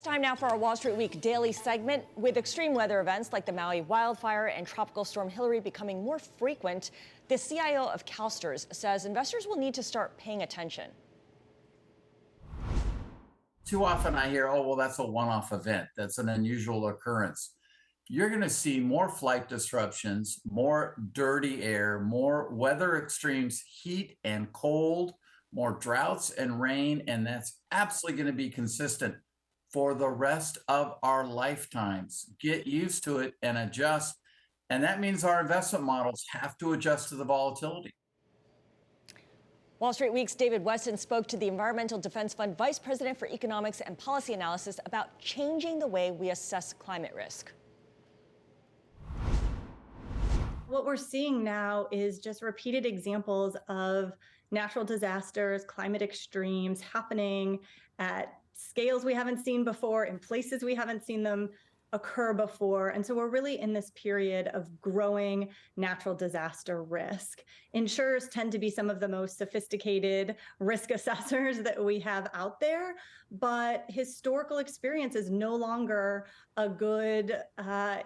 Time now for our Wall Street Week daily segment. With extreme weather events like the Maui wildfire and Tropical Storm Hilary becoming more frequent, the CIO of CalSTRS says investors will need to start paying attention. Too often I hear, oh, well, that's a one-off event. That's an unusual occurrence. You're going to see more flight disruptions, more dirty air, more weather extremes, heat and cold, more droughts and rain, and that's absolutely going to be consistent for the rest of our lifetimes. Get used to it and adjust. And that means our investment models have to adjust to the volatility. Wall Street Week's David Westin spoke to the Environmental Defense Fund Vice President for Economics and Policy Analysis about changing the way we assess climate risk. What we're seeing now is just repeated examples of natural disasters, climate extremes happening at scales we haven't seen before, in places we haven't seen them occur before. And so we're really in this period of growing natural disaster risk. Insurers tend to be some of the most sophisticated risk assessors that we have out there, but historical experience is no longer a good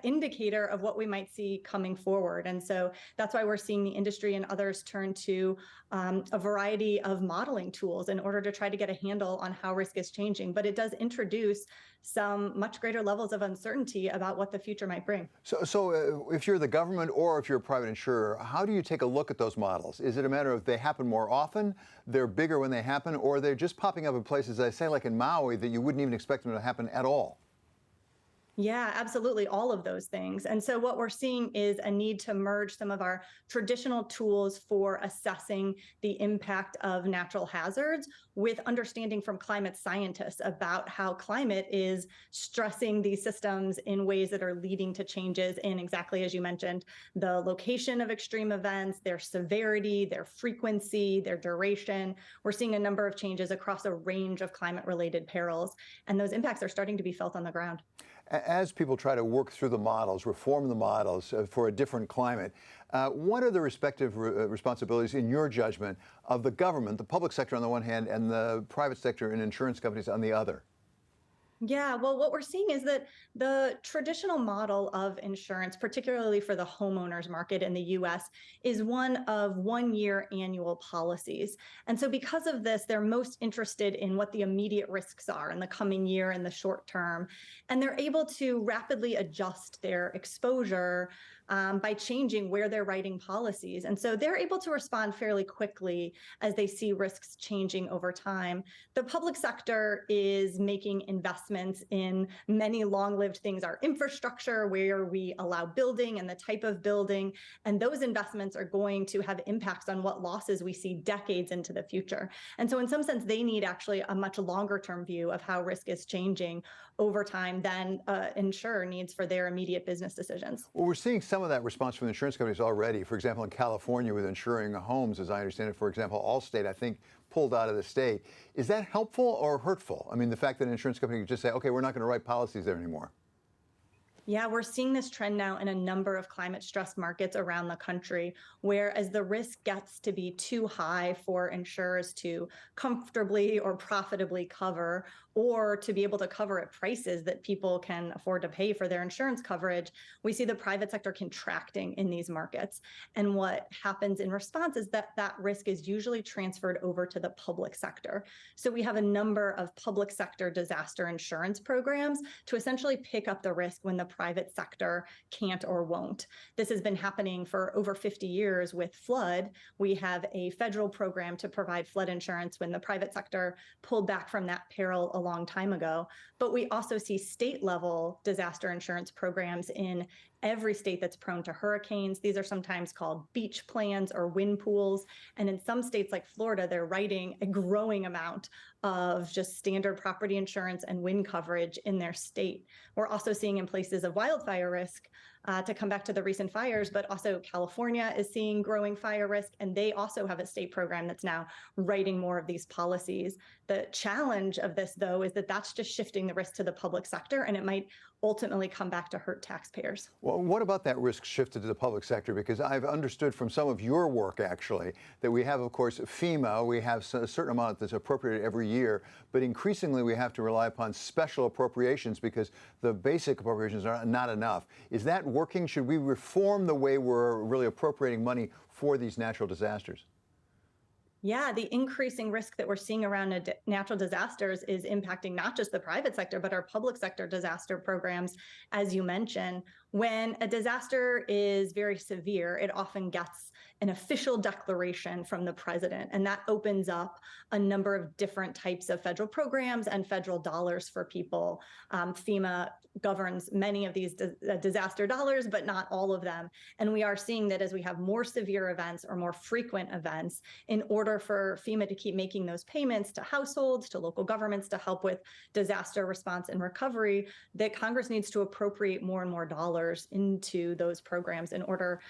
indicator of what we might see coming forward. And so that's why we're seeing the industry and others turn to a variety of modeling tools in order to try to get a handle on how risk is changing. But it does introduce some much greater levels of uncertainty about what the future might bring. So if you're the government or if you're a private insurer, how do you take a look at those models? Is it a matter of they happen more often, they're bigger when they happen, or they're just popping up in places, I say, like in Maui, that you wouldn't even expect them to happen at all? Yeah, absolutely. All of those things. And so what we're seeing is a need to merge some of our traditional tools for assessing the impact of natural hazards with understanding from climate scientists about how climate is stressing these systems in ways that are leading to changes in, exactly as you mentioned, the location of extreme events, their severity, their frequency, their duration. We're seeing a number of changes across a range of climate-related perils, and those impacts are starting to be felt on the ground. As people try to work through the models, reform the models for a different climate, what are the respective responsibilities, in your judgment, of the government, the public sector on the one hand, and the private sector and insurance companies on the other? Yeah, well, what we're seeing is that the traditional model of insurance, particularly for the homeowners market in the US, is one of 1-year annual policies. And so because of this, they're most interested in what the immediate risks are in the coming year and the short term. And they're able to rapidly adjust their exposure by changing where they're writing policies. And so they're able to respond fairly quickly as they see risks changing over time. The public sector is making investments in many long-lived things, our infrastructure, where we allow building and the type of building. And those investments are going to have impacts on what losses we see decades into the future. And so in some sense, they need actually a much longer term view of how risk is changing over time than insurer needs for their immediate business decisions. Well, we're seeing some of that response from the insurance companies already. For example, in California with insuring homes, as I understand it, for example, Allstate, I think, pulled out of the state. Is that helpful or hurtful? I mean, the fact that an insurance company could just say, okay, we're not going to write policies there anymore. Yeah, we're seeing this trend now in a number of climate stressed markets around the country, where as the risk gets to be too high for insurers to comfortably or profitably cover, or to be able to cover at prices that people can afford to pay for their insurance coverage, we see the private sector contracting in these markets. And what happens in response is that that risk is usually transferred over to the public sector. So we have a number of public sector disaster insurance programs to essentially pick up the risk when the private sector can't or won't. This has been happening for over 50 years with flood. We have a federal program to provide flood insurance when the private sector pulled back from that peril a long time ago. But we also see state level disaster insurance programs in every state that's prone to hurricanes. These are sometimes called beach plans or wind pools. And in some states like Florida, they're writing a growing amount of just standard property insurance and wind coverage in their state. We're also seeing in places of wildfire risk, to come back to the recent fires, but also California is seeing growing fire risk, and they also have a state program that's now writing more of these policies. The challenge of this, though, is that that's just shifting the risk to the public sector, and it might ultimately come back to hurt taxpayers. Well, Well, what about that risk shifted to the public sector? Because I've understood from some of your work, actually, that we have, of course, FEMA. We have a certain amount that's appropriated every year, but increasingly we have to rely upon special appropriations because the basic appropriations are not enough. Is that working? Should we reform the way we're really appropriating money for these natural disasters? Yeah, the increasing risk that we're seeing around natural disasters is impacting not just the private sector, but our public sector disaster programs. As you mentioned, when a disaster is very severe, it often gets an official declaration from the president, and that opens up a number of different types of federal programs and federal dollars for people. FEMA governs many of these disaster dollars, but not all of them. And we are seeing that as we have more severe events or more frequent events, in order for FEMA to keep making those payments to households, to local governments to help with disaster response and recovery, that Congress needs to appropriate more and more dollars into those programs in order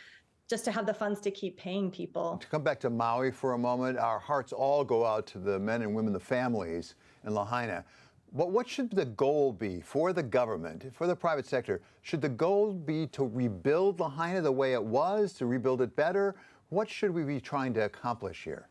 just to have the funds to keep paying people. To come back to Maui for a moment, our hearts all go out to the men and women, the families in Lahaina. But what should the goal be for the government, for the private sector? Should the goal be to rebuild Lahaina the way it was, to rebuild it better? What should we be trying to accomplish here?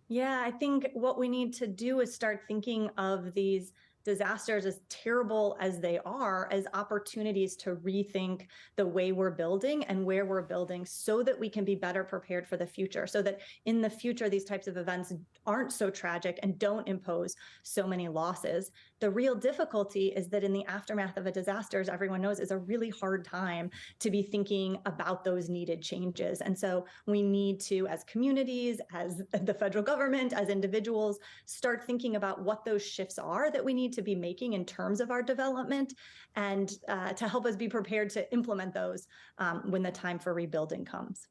Yeah, I think what we need to do is start thinking of these disasters, as terrible as they are, as opportunities to rethink the way we're building and where we're building so that we can be better prepared for the future, so that in the future, these types of events aren't so tragic and don't impose so many losses. The real difficulty is that in the aftermath of a disaster, as everyone knows, is a really hard time to be thinking about those needed changes. And so we need to, as communities, as the federal government, as individuals, start thinking about what those shifts are that we need to be making in terms of our development, and to help us be prepared to implement those when the time for rebuilding comes.